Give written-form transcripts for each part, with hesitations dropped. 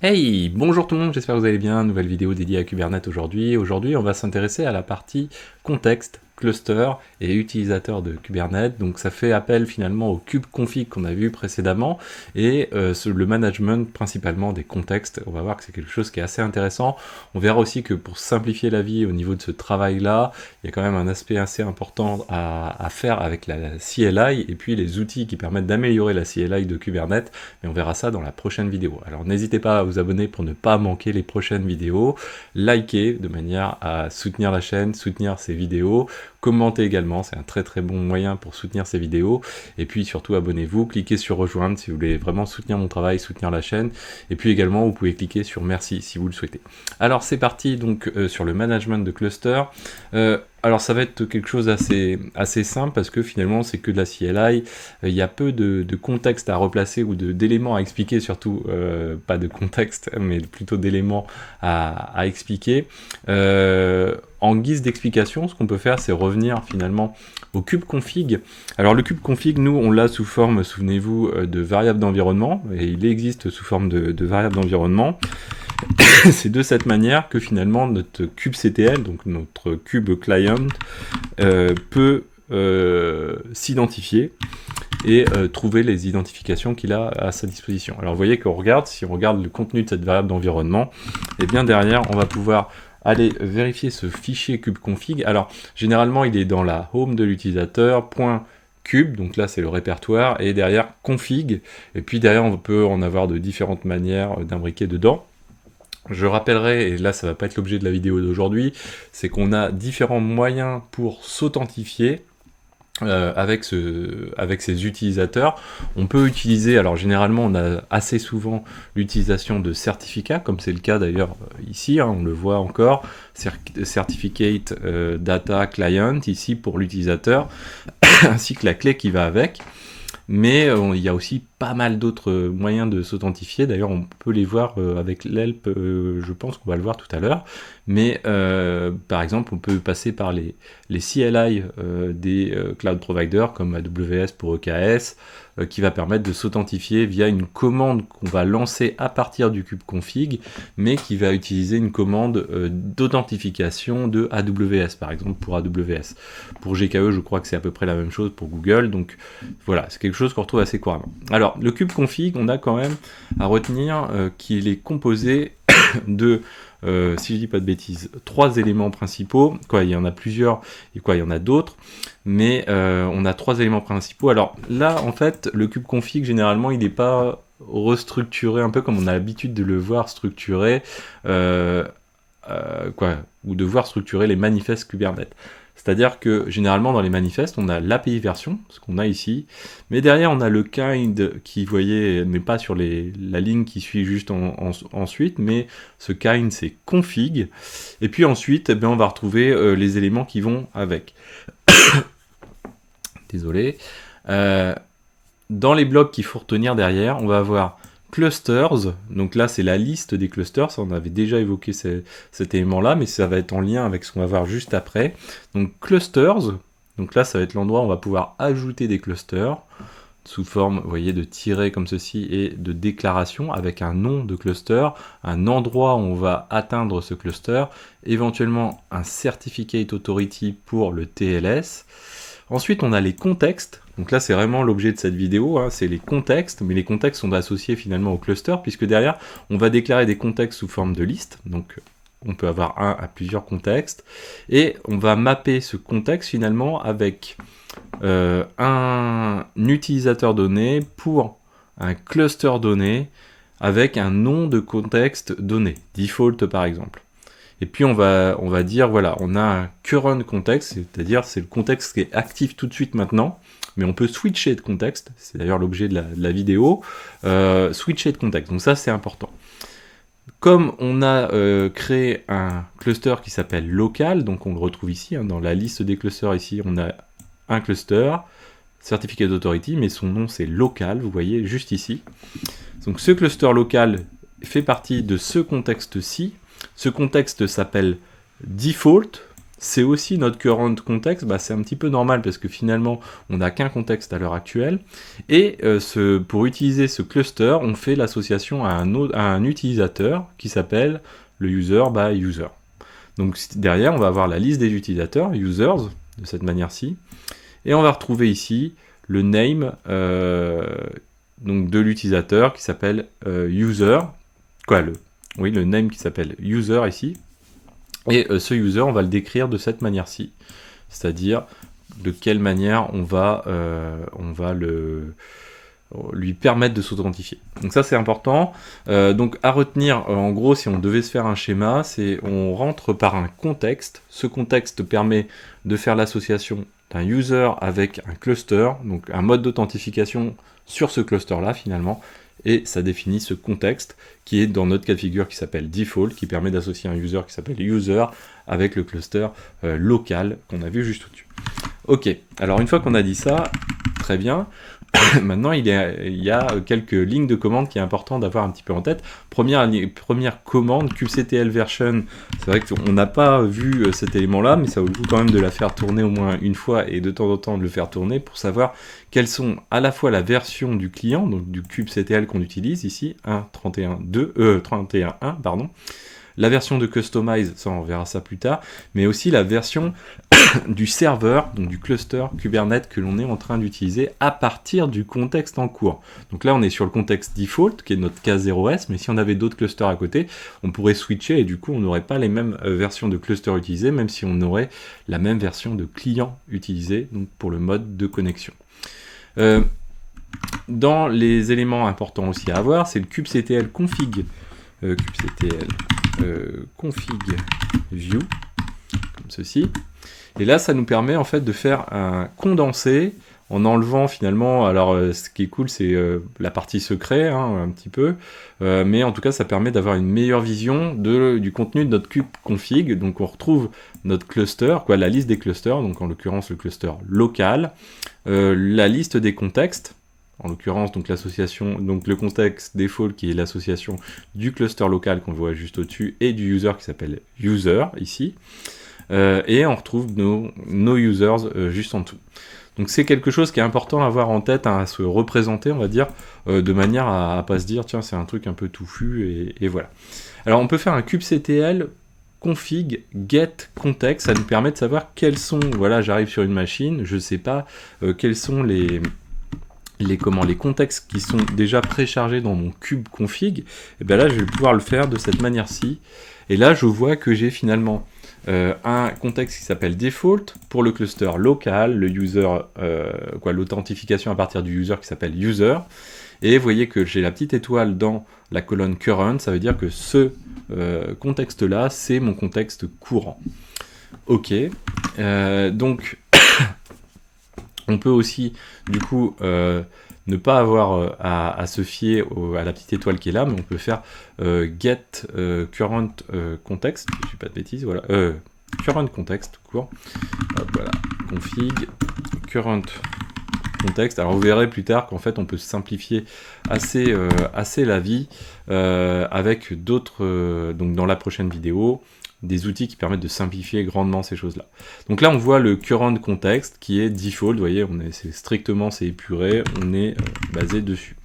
Hey, bonjour tout le monde, j'espère que vous allez bien, nouvelle vidéo dédiée à Kubernetes aujourd'hui. Aujourd'hui, on va s'intéresser à la partie contexte, cluster et utilisateur de Kubernetes. Donc ça fait appel finalement au kubectl qu'on a vu précédemment et le management principalement des contextes. On va voir que c'est quelque chose qui est assez intéressant. On verra aussi que pour simplifier la vie au niveau de ce travail-là, il y a quand même un aspect assez important à faire avec la CLI et puis les outils qui permettent d'améliorer la CLI de Kubernetes. Mais on verra ça dans la prochaine vidéo. Alors n'hésitez pas à vous abonner pour ne pas manquer les prochaines vidéos, likez de manière à soutenir la chaîne, soutenir ces vidéos, commentez également, c'est un très très bon moyen pour soutenir ces vidéos, et puis surtout abonnez-vous, cliquez sur rejoindre si vous voulez vraiment soutenir mon travail, soutenir la chaîne, et puis également vous pouvez cliquer sur merci si vous le souhaitez. Alors c'est parti donc sur le management de cluster. Alors ça va être quelque chose assez simple parce que finalement c'est que de la CLI, il y a peu de contexte à replacer ou d'éléments à expliquer, surtout pas de contexte mais plutôt d'éléments à expliquer. En guise d'explication, ce qu'on peut faire c'est revenir finalement au kubectl. Alors le kubectl, nous on l'a sous forme, souvenez-vous, de variable d'environnement, et il existe sous forme de variable d'environnement. C'est de cette manière que finalement notre kubectl, donc notre kube client, peut s'identifier et trouver les identifications qu'il a à sa disposition. Alors vous voyez qu'on regarde, si on regarde le contenu de cette variable d'environnement, et bien derrière on va pouvoir aller vérifier ce fichier kubectl. Alors généralement il est dans la home de l'utilisateur, .cube, donc là c'est le répertoire, et derrière config, et puis derrière on peut en avoir de différentes manières d'imbriquer dedans. Je rappellerai, et là ça va pas être l'objet de la vidéo d'aujourd'hui, c'est qu'on a différents moyens pour s'authentifier avec ces utilisateurs. On peut utiliser, alors généralement on a assez souvent l'utilisation de certificats, comme c'est le cas d'ailleurs ici, hein, on le voit encore, certificate data client ici pour l'utilisateur, ainsi que la clé qui va avec. Mais il y a aussi pas mal d'autres moyens de s'authentifier. D'ailleurs, on peut les voir avec l'help, je pense qu'on va le voir tout à l'heure. Mais par exemple, on peut passer par les CLI des cloud providers comme AWS pour EKS, qui va permettre de s'authentifier via une commande qu'on va lancer à partir du kubectl, mais qui va utiliser une commande d'authentification de AWS, par exemple pour AWS. Pour GKE, je crois que c'est à peu près la même chose pour Google, donc voilà, c'est quelque chose qu'on retrouve assez couramment. Alors, le kubectl, on a quand même à retenir qu'il est composé de, si je dis pas de bêtises, 3 éléments principaux. Quoi, il y en a plusieurs, et quoi, il y en a d'autres, mais on a 3 éléments principaux. Alors là, en fait, le kubectl, généralement, il n'est pas restructuré, un peu comme on a l'habitude de le voir structuré, ou de voir structurer les manifestes Kubernetes. C'est-à-dire que généralement dans les manifestes, on a l'API version, ce qu'on a ici, mais derrière on a le kind qui, vous voyez, n'est pas sur la ligne qui suit juste ensuite, mais ce kind c'est config, et puis ensuite eh bien, on va retrouver les éléments qui vont avec. Désolé. Dans les blocs qu'il faut retenir derrière, on va avoir clusters, donc là c'est la liste des clusters, ça on avait déjà évoqué cet élément-là, mais ça va être en lien avec ce qu'on va voir juste après. Donc clusters, donc là ça va être l'endroit où on va pouvoir ajouter des clusters, sous forme, vous voyez, de tirets comme ceci et de déclaration avec un nom de cluster, un endroit où on va atteindre ce cluster, éventuellement un certificate authority pour le TLS. Ensuite, on a les contextes. Donc là, c'est vraiment l'objet de cette vidéo, hein, c'est les contextes, mais les contextes sont associés finalement au cluster, puisque derrière, on va déclarer des contextes sous forme de liste. Donc, on peut avoir un à plusieurs contextes, et on va mapper ce contexte finalement avec un utilisateur donné pour un cluster donné, avec un nom de contexte donné, default par exemple. Et puis on va dire, voilà, on a un current context, c'est-à-dire c'est le contexte qui est actif tout de suite maintenant, mais on peut switcher de contexte, c'est d'ailleurs l'objet de la vidéo, switcher de contexte, donc ça c'est important. Comme on a créé un cluster qui s'appelle local, donc on le retrouve ici, hein, dans la liste des clusters ici, on a un cluster, certificate authority, mais son nom c'est local, vous voyez juste ici. Donc ce cluster local fait partie de ce contexte-ci. Ce contexte s'appelle default, c'est aussi notre current context, bah, c'est un petit peu normal parce que finalement on n'a qu'un contexte à l'heure actuelle, et pour utiliser ce cluster, on fait l'association à un utilisateur qui s'appelle le user by user. Donc derrière on va avoir la liste des utilisateurs, users, de cette manière-ci, et on va retrouver ici le name donc de l'utilisateur qui s'appelle user, le name qui s'appelle user ici, et ce user on va le décrire de cette manière-ci, c'est-à-dire de quelle manière on va lui permettre de s'authentifier. Donc ça c'est important. Donc à retenir, en gros, si on devait se faire un schéma, c'est on rentre par un contexte. Ce contexte permet de faire l'association d'un user avec un cluster, donc un mode d'authentification sur ce cluster-là finalement, et ça définit ce contexte qui est dans notre cas de figure qui s'appelle default, qui permet d'associer un user qui s'appelle user avec le cluster local qu'on a vu juste au-dessus. Ok, alors une fois qu'on a dit ça, très bien. Maintenant, il y a quelques lignes de commande qui est important d'avoir un petit peu en tête. Première commande, kubectl version. C'est vrai qu'on n'a pas vu cet élément-là, mais ça vaut le coup quand même de la faire tourner au moins une fois et de temps en temps de le faire tourner pour savoir quelles sont à la fois la version du client, donc du kubectl qu'on utilise ici, 1.31.1, pardon. La version de Customize, ça on verra ça plus tard, mais aussi la version du serveur, donc du cluster Kubernetes que l'on est en train d'utiliser à partir du contexte en cours. Donc là on est sur le contexte default, qui est notre K0S, mais si on avait d'autres clusters à côté, on pourrait switcher et du coup on n'aurait pas les mêmes versions de clusters utilisées, même si on aurait la même version de client utilisée, donc pour le mode de connexion. Dans les éléments importants aussi à avoir, c'est le kubectl config. Config view, comme ceci. Et là, ça nous permet en fait de faire un condensé en enlevant finalement, alors ce qui est cool, c'est la partie secret, un petit peu, mais en tout cas, ça permet d'avoir une meilleure vision du contenu de notre kubectl. Donc on retrouve notre cluster, la liste des clusters, donc en l'occurrence le cluster local, la liste des contextes, en l'occurrence donc l'association, donc le contexte default qui est l'association du cluster local qu'on voit juste au-dessus et du user qui s'appelle user ici, et on retrouve nos users juste en dessous. Donc c'est quelque chose qui est important à avoir en tête, à se représenter on va dire, de manière à pas se dire tiens c'est un truc un peu touffu et voilà. Alors on peut faire un kubectl config get context, ça nous permet de savoir quels sont, voilà j'arrive sur une machine, je sais pas quels sont les contextes qui sont déjà préchargés dans mon kubectl, et bien là je vais pouvoir le faire de cette manière-ci, et là je vois que j'ai finalement un contexte qui s'appelle default pour le cluster local, le user, l'authentification à partir du user qui s'appelle user, et vous voyez que j'ai la petite étoile dans la colonne current, ça veut dire que ce contexte-là, c'est mon contexte courant. Ok, donc on peut aussi, du coup, ne pas avoir à se fier à la petite étoile qui est là, mais on peut faire get current context, je ne dis pas de bêtises, voilà, current context, tout court, hop, voilà, config current context. Alors vous verrez plus tard qu'en fait on peut simplifier assez la vie avec d'autres, donc dans la prochaine vidéo, des outils qui permettent de simplifier grandement ces choses-là. Donc là, on voit le current context qui est default, vous voyez, c'est épuré, on est basé dessus.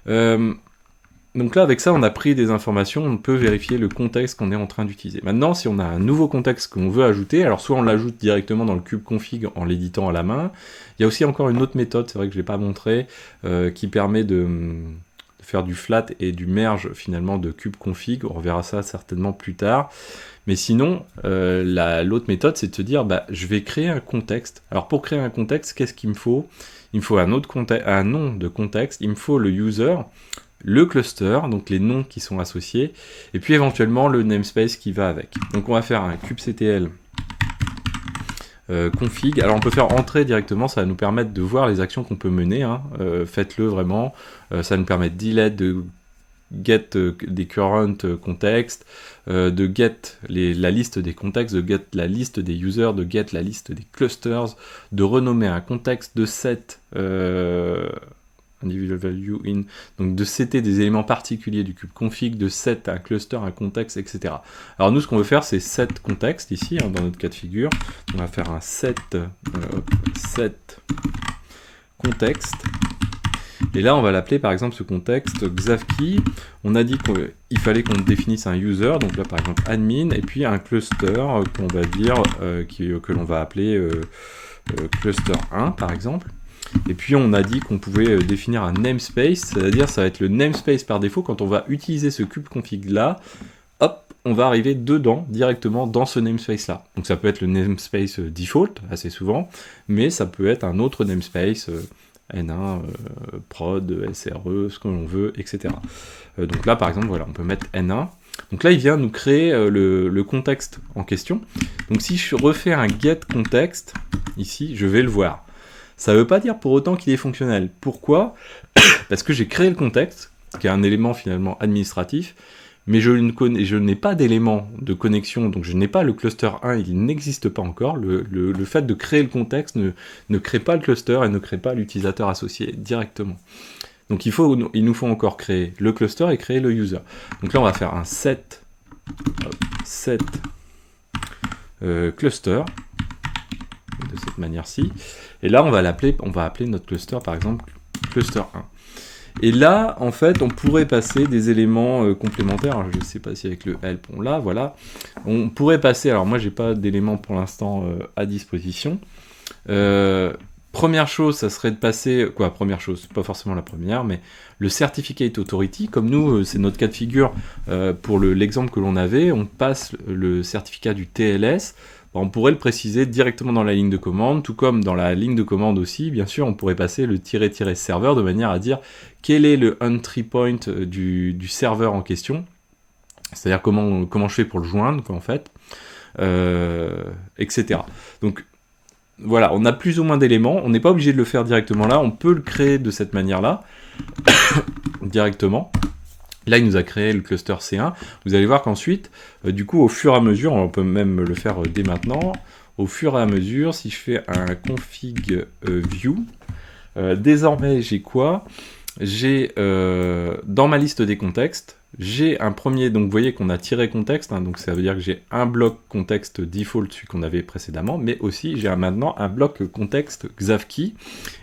Donc là, avec ça, on a pris des informations, on peut vérifier le contexte qu'on est en train d'utiliser. Maintenant, si on a un nouveau contexte qu'on veut ajouter, alors soit on l'ajoute directement dans le kubectl en l'éditant à la main, il y a aussi encore une autre méthode, c'est vrai que je ne l'ai pas montré, qui permet de faire du flat et du merge finalement de kubectl, on reverra ça certainement plus tard, mais sinon l'autre méthode c'est de se dire je vais créer un contexte. Alors pour créer un contexte, qu'est-ce qu'il me faut? Il me faut un nom de contexte, il me faut le user, le cluster, donc les noms qui sont associés, et puis éventuellement le namespace qui va avec. Donc on va faire un kubectl config. Alors on peut faire entrer directement, ça va nous permettre de voir les actions qu'on peut mener, faites-le vraiment, ça nous permet de delete, de get des current contexts, de get la liste des contextes, de get la liste des users, de get la liste des clusters, de renommer un contexte, de set individual value in, donc de setter des éléments particuliers du cube config, de set un cluster, un contexte, etc. Alors nous, ce qu'on veut faire, c'est set contexte ici, hein, dans notre cas de figure. On va faire un set contexte. Et là, on va l'appeler par exemple ce contexte xavkey. On a dit qu'il fallait qu'on définisse un user, donc là par exemple admin, et puis un cluster qu'on va dire que l'on va appeler cluster 1 par exemple. Et puis on a dit qu'on pouvait définir un namespace, c'est-à-dire ça va être le namespace par défaut quand on va utiliser ce cube config là. Hop, on va arriver dedans, directement dans ce namespace là. Donc ça peut être le namespace default, assez souvent, mais ça peut être un autre namespace, N1, prod, SRE, ce que l'on veut, etc. Donc là, par exemple, voilà, on peut mettre N1. Donc là, il vient nous créer le contexte en question. Donc si je refais un get context, ici, je vais le voir. Ça ne veut pas dire pour autant qu'il est fonctionnel. Pourquoi? Parce que j'ai créé le contexte, qui est un élément finalement administratif, mais je n'ai pas d'élément de connexion, donc je n'ai pas le cluster 1, il n'existe pas encore. Le fait de créer le contexte ne crée pas le cluster et ne crée pas l'utilisateur associé directement. Donc il nous faut encore créer le cluster et créer le user. Donc là on va faire un set cluster, de cette manière-ci, et là on va appeler notre cluster par exemple cluster 1. Et là, en fait, on pourrait passer des éléments complémentaires. Alors, je ne sais pas si avec le help on l'a, voilà. On pourrait passer, alors moi j'ai pas d'éléments pour l'instant à disposition. Première chose, ça serait de passer, première chose, pas forcément la première, mais le certificate authority, comme nous, c'est notre cas de figure pour l'exemple que l'on avait, on passe le certificat du TLS. On pourrait le préciser directement dans la ligne de commande, tout comme dans la ligne de commande aussi, bien sûr, on pourrait passer le -- serveur de manière à dire quel est le entry point du serveur en question, c'est-à-dire comment je fais pour le joindre, en fait, etc. Donc, voilà, on a plus ou moins d'éléments, on n'est pas obligé de le faire directement là, on peut le créer de cette manière-là, directement. Là, il nous a créé le cluster C1. Vous allez voir qu'ensuite, du coup, au fur et à mesure, on peut même le faire dès maintenant, au fur et à mesure, si je fais un config view, désormais, j'ai quoi? J'ai, dans ma liste des contextes, j'ai un premier, donc vous voyez qu'on a tiré contexte, hein, donc ça veut dire que j'ai un bloc contexte default, celui qu'on avait précédemment, mais aussi j'ai maintenant un bloc contexte xavkey,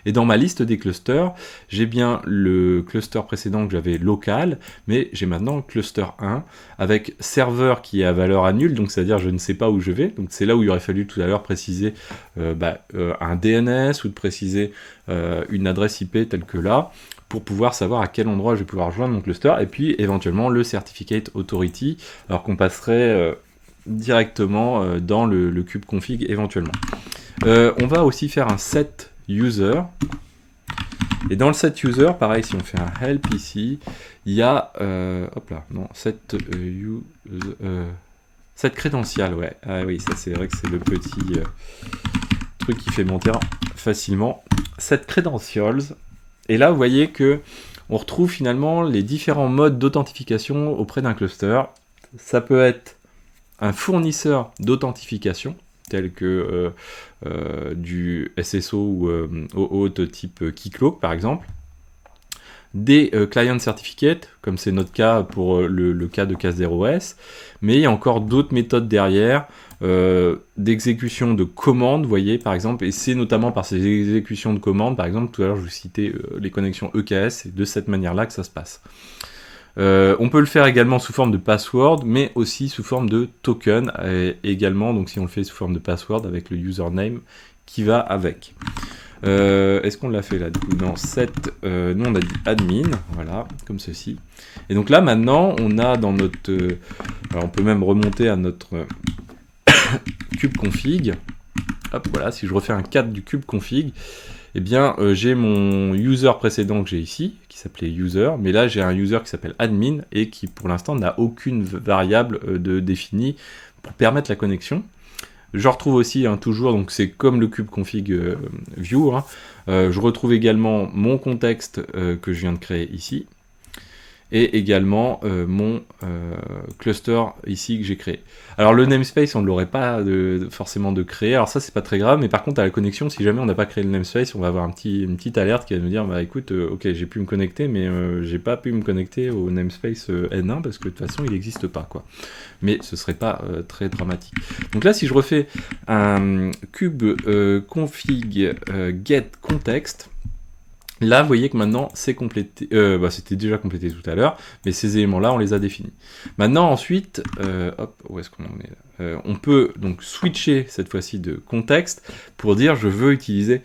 et dans ma liste des clusters, j'ai bien le cluster précédent que j'avais local, mais j'ai maintenant le cluster 1, avec serveur qui est à valeur à nul, donc c'est-à-dire je ne sais pas où je vais, donc c'est là où il aurait fallu tout à l'heure préciser un DNS, ou de préciser une adresse IP telle que là, pour pouvoir savoir à quel endroit je vais pouvoir rejoindre mon cluster, et puis éventuellement le certificate authority, alors qu'on passerait directement dans le cube config éventuellement. On va aussi faire un set user, et dans le set user, pareil, si on fait un help ici, il y a set credential, ouais, ah oui, ça c'est vrai que c'est le petit truc qui fait monter facilement, set credentials. Et là, vous voyez que on retrouve finalement les différents modes d'authentification auprès d'un cluster. Ça peut être un fournisseur d'authentification, tel que du SSO ou OAuth type Keycloak par exemple. Des client certificates, comme c'est notre cas pour le cas de K0S, mais il y a encore d'autres méthodes derrière, d'exécution de commandes, vous voyez, par exemple, et c'est notamment par ces exécutions de commandes, par exemple, tout à l'heure je vous citais les connexions EKS, c'est de cette manière-là que ça se passe. On peut le faire également sous forme de password, mais aussi sous forme de token, également, donc si on le fait sous forme de password avec le username qui va avec. Est-ce qu'on l'a fait là? Du coup, dans set, nous on a dit admin, voilà, comme ceci. Et donc là maintenant, on a dans notre, alors on peut même remonter à notre cube config. Hop, voilà, si je refais un 4 du cube config, eh bien j'ai mon user précédent que j'ai ici, qui s'appelait user, mais là j'ai un user qui s'appelle admin et qui pour l'instant n'a aucune variable définie pour permettre la connexion. Je retrouve aussi toujours, donc c'est comme le cube config view, je retrouve également mon contexte que je viens de créer ici. et également mon cluster ici que j'ai créé. Alors le namespace, on ne l'aurait pas forcément de créer, alors ça c'est pas très grave, mais par contre à la connexion, si jamais on n'a pas créé le namespace, on va avoir une petite alerte qui va nous dire, bah écoute, ok, j'ai pu me connecter, mais j'ai pas pu me connecter au namespace N1 parce que de toute façon il n'existe pas, quoi. Mais ce serait pas très dramatique. Donc là, si je refais un cube config get context, là, vous voyez que maintenant, c'est complété. C'était déjà complété tout à l'heure, mais ces éléments-là, on les a définis. Maintenant, ensuite, hop, où est-ce qu'on en est on peut donc switcher cette fois-ci de contexte pour dire je veux utiliser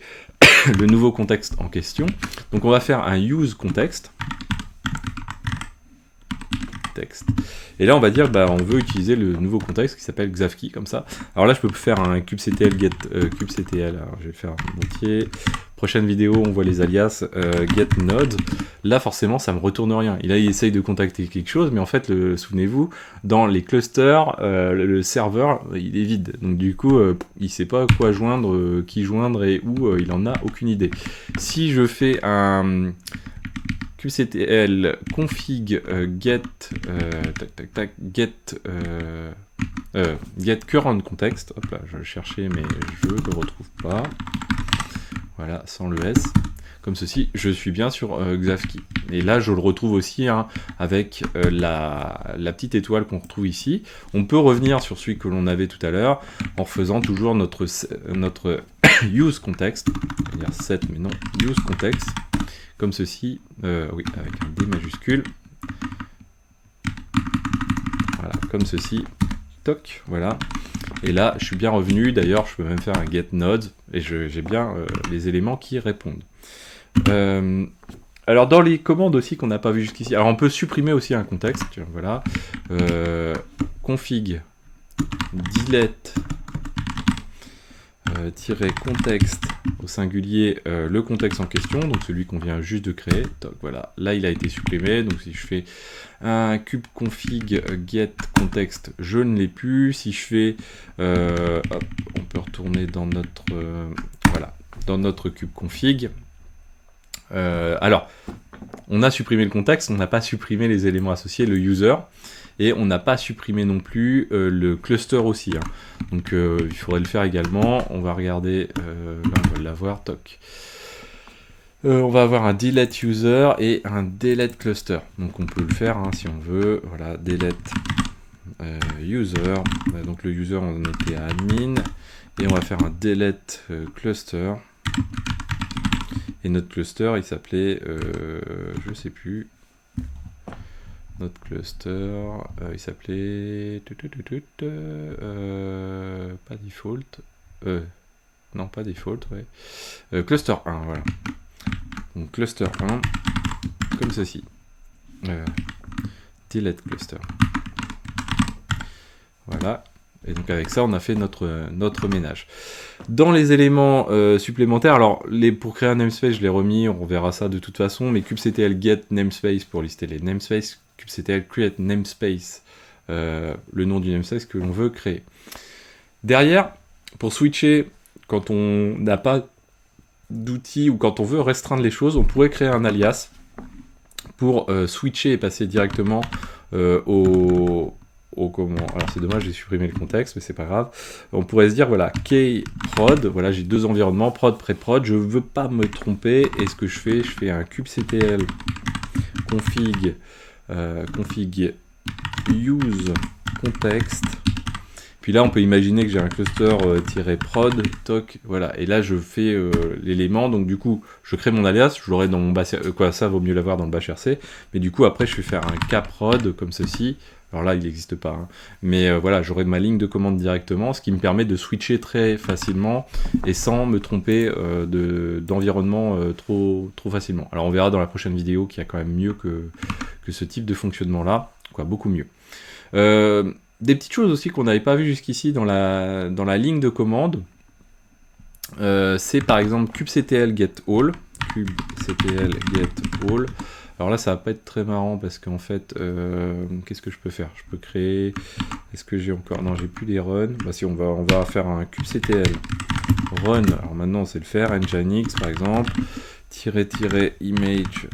le nouveau contexte en question. Donc, on va faire un use context. Et là, on va dire, bah, on veut utiliser le nouveau contexte qui s'appelle xavkey, comme ça. Alors là, je peux faire un kubectl get kubectl. Alors, je vais faire un entier. Prochaine vidéo, on voit les alias get node. Là, forcément, ça me retourne rien. Là, il essaye de contacter quelque chose, mais en fait, souvenez-vous, dans les clusters, le serveur, il est vide. Donc du coup, il sait pas quoi joindre, qui joindre et où. Il en a aucune idée. Si je fais un kubectl config get get current context. Hop là, je le cherchais mais je ne le retrouve pas. Voilà, sans le S. Comme ceci, je suis bien sur xavkey. Et là, je le retrouve aussi hein, avec la petite étoile qu'on retrouve ici. On peut revenir sur celui que l'on avait tout à l'heure en faisant toujours notre use context. C'est-à-dire set, mais non, use context. Comme ceci, oui, avec un D majuscule. Voilà, comme ceci. Toc, voilà. Et là, je suis bien revenu. D'ailleurs, je peux même faire un get node et j'ai bien les éléments qui répondent. Alors, dans les commandes aussi qu'on n'a pas vu jusqu'ici, alors on peut supprimer aussi un contexte. Tiens, voilà. Config delete contexte au singulier le contexte en question, donc celui qu'on vient juste de créer. Donc voilà, là il a été supprimé. Donc si je fais un cube config get context, je ne l'ai plus. Si je fais hop, on peut retourner dans notre voilà, dans notre cube config. Alors on a supprimé le contexte, on n'a pas supprimé les éléments associés, le user. Et on n'a pas supprimé non plus le cluster aussi. Hein. Donc il faudrait le faire également. On va regarder, là on va l'avoir, toc. On va avoir un delete user et un delete cluster. Donc on peut le faire hein, si on veut. Voilà, delete user. Donc le user on était à admin. Et on va faire un delete cluster. Et notre cluster il s'appelait, je sais plus. Notre cluster, il s'appelait pas default, non pas default, ouais, cluster 1, voilà. Donc cluster 1, comme ceci, delete cluster. Voilà. Et donc avec ça, on a fait notre ménage. Dans les éléments supplémentaires, alors pour créer un namespace, je l'ai remis, on verra ça de toute façon, mais kubectl get namespace pour lister les namespaces, kubectl create namespace, le nom du namespace que l'on veut créer. Derrière, pour switcher, quand on n'a pas d'outils ou quand on veut restreindre les choses, on pourrait créer un alias pour switcher et passer directement au comment. Alors c'est dommage, j'ai supprimé le contexte, mais c'est pas grave. On pourrait se dire, voilà, kprod, voilà, j'ai deux environnements, prod, pré-prod, je veux pas me tromper, et ce que je fais un kubectl config use context. Puis là, on peut imaginer que j'ai un cluster -prod, toc, voilà, et là je fais l'élément, donc du coup, je crée mon alias, je l'aurai dans mon bash, quoi, ça vaut mieux l'avoir dans le bash RC, mais du coup, après, je vais faire un kprod comme ceci. Alors là, il n'existe pas, hein. Mais voilà, j'aurai ma ligne de commande directement, ce qui me permet de switcher très facilement et sans me tromper d'environnement trop facilement. Alors on verra dans la prochaine vidéo qu'il y a quand même mieux que ce type de fonctionnement-là, quoi, beaucoup mieux. Des petites choses aussi qu'on n'avait pas vu jusqu'ici dans la ligne de commande, c'est par exemple kubectl get all, kubectl get all. Alors là, ça va pas être très marrant parce qu'en fait, qu'est-ce que je peux faire? Je peux créer. Est-ce que j'ai encore? Non, j'ai plus les runs. Bah si, on va faire un kubectl run. Alors maintenant, on sait le faire. Nginx par exemple. --image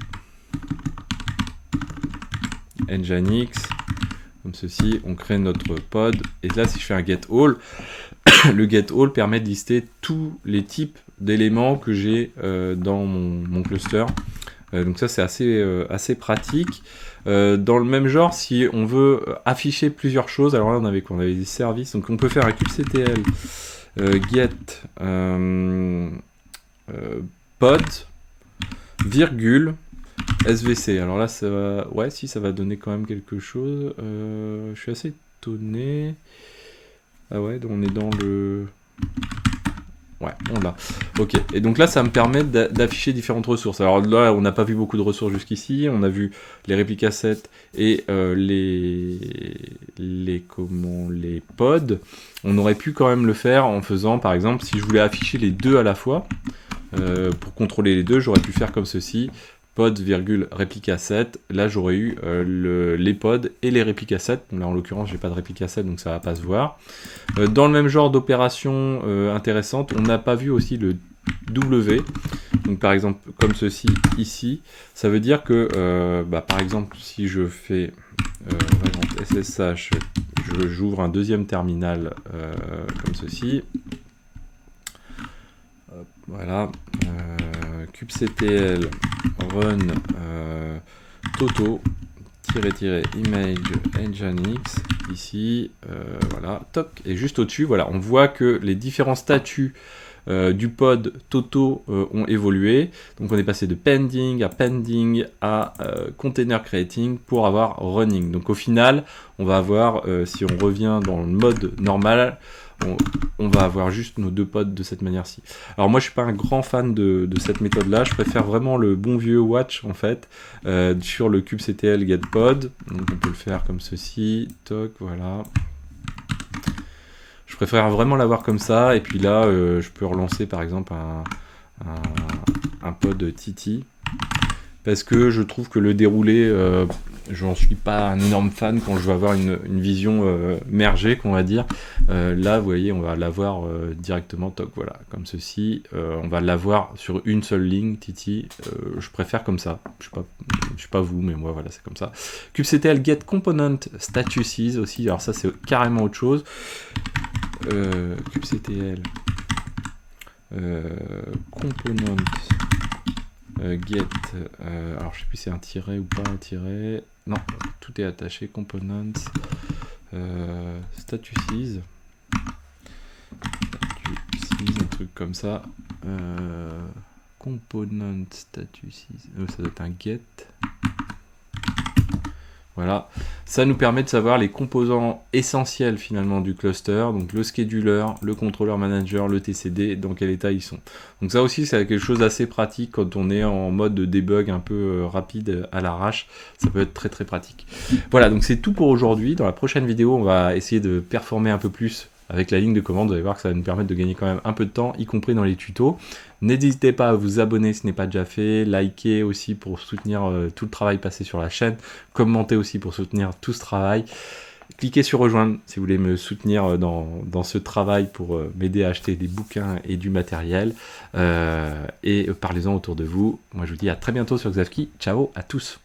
Nginx, comme ceci, on crée notre pod, et là si je fais un get all, le get all permet de lister tous les types d'éléments que j'ai dans mon cluster. Donc ça c'est assez pratique. Dans le même genre, si on veut afficher plusieurs choses, alors là on avait quoi? On avait des services, donc on peut faire un kubectl get pod virgule svc. Alors là ça va, ouais, si ça va donner quand même quelque chose. Je suis assez étonné. Ah ouais, donc on est dans le... Ouais, on l'a. Ok, et donc là, ça me permet d'afficher différentes ressources. Alors là, on n'a pas vu beaucoup de ressources jusqu'ici. On a vu les réplicasets et les pods. On aurait pu quand même le faire en faisant, par exemple, si je voulais afficher les deux à la fois, pour contrôler les deux, j'aurais pu faire comme ceci. Pod, réplicaset, là j'aurais eu les pods et les réplicasets. Donc là en l'occurrence j'ai pas de réplicasset donc ça va pas se voir. Dans le même genre d'opération intéressante, on n'a pas vu aussi le W. Donc par exemple comme ceci ici, ça veut dire que par exemple si je fais SSH, j'ouvre un deuxième terminal comme ceci. Hop, voilà. kubectl run toto image nginx ici, voilà, toc, et juste au-dessus, voilà, on voit que les différents statuts du pod Toto ont évolué. Donc on est passé de pending à container creating pour avoir running. Donc au final, on va avoir, si on revient dans le mode normal, on va avoir juste nos deux pods de cette manière-ci. Alors moi je suis pas un grand fan de cette méthode-là, je préfère vraiment le bon vieux watch en fait, sur le kubectl getPod. Donc on peut le faire comme ceci, toc, voilà. Je préfère vraiment l'avoir comme ça, et puis là je peux relancer par exemple un pod Titi, parce que je trouve que le déroulé, j'en suis pas un énorme fan quand je veux avoir une vision mergée, qu'on va dire. Là, vous voyez, on va l'avoir directement, toc, voilà, comme ceci. On va l'avoir sur une seule ligne, Titi. Je préfère comme ça. Je sais pas vous, mais moi, voilà, c'est comme ça. kubectl get component statuses aussi. Alors ça, c'est carrément autre chose. kubectl component get, alors je sais plus si c'est un tiret ou pas un tiret, non, tout est attaché, components, statuses, un truc comme ça, component statuses, ça doit être un get. Voilà, ça nous permet de savoir les composants essentiels finalement du cluster, donc le scheduler, le controller manager, le TCD, dans quel état ils sont. Donc ça aussi c'est quelque chose d'assez pratique quand on est en mode de debug un peu rapide à l'arrache, ça peut être très très pratique. Voilà, donc c'est tout pour aujourd'hui. Dans la prochaine vidéo, on va essayer de performer un peu plus avec la ligne de commande. Vous allez voir que ça va nous permettre de gagner quand même un peu de temps, y compris dans les tutos. N'hésitez pas à vous abonner si ce n'est pas déjà fait, liker aussi pour soutenir tout le travail passé sur la chaîne, commentez aussi pour soutenir tout ce travail. Cliquez sur rejoindre si vous voulez me soutenir dans ce travail pour m'aider à acheter des bouquins et du matériel. Et parlez-en autour de vous. Moi je vous dis à très bientôt sur Xavki. Ciao à tous.